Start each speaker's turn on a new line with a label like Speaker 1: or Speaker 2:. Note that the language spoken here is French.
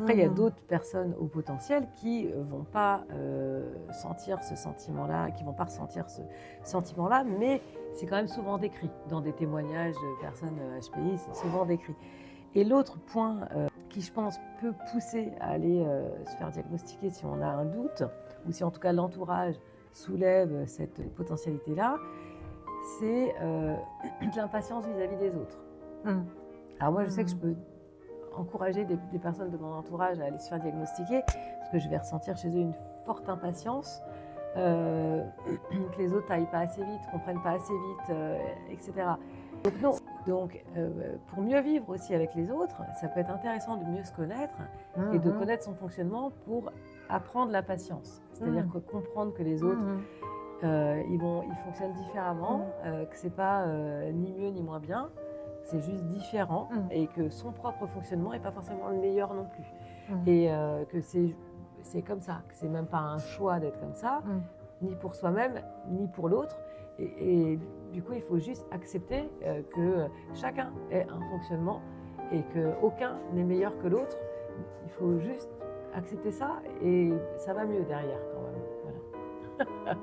Speaker 1: Après, il y a d'autres personnes au potentiel qui vont pas sentir ce sentiment-là, qui vont pas ressentir ce sentiment-là, mais c'est quand même souvent décrit dans des témoignages de personnes HPI, c'est souvent décrit. Et l'autre point qui, je pense, peut pousser à aller se faire diagnostiquer si on a un doute, ou si en tout cas l'entourage soulève cette potentialité-là, c'est de l'impatience vis-à-vis des autres. Alors moi, je sais que je peux encourager des personnes de mon entourage à aller se faire diagnostiquer, parce que je vais ressentir chez eux une forte impatience, que les autres n'aillent pas assez vite, comprennent pas assez vite, etc. Donc non. Donc pour mieux vivre aussi avec les autres, ça peut être intéressant de mieux se connaître et de connaître son fonctionnement pour apprendre la patience. C'est-à-dire que comprendre que les autres, ils fonctionnent différemment, que c'est pas ni mieux ni moins bien, c'est juste différent et que son propre fonctionnement n'est pas forcément le meilleur non plus. Et que c'est comme ça, que c'est même pas un choix d'être comme ça, ni pour soi-même, ni pour l'autre. Et du coup, il faut juste accepter que chacun ait un fonctionnement et qu'aucun n'est meilleur que l'autre. Il faut juste accepter ça et ça va mieux derrière quand même. Voilà.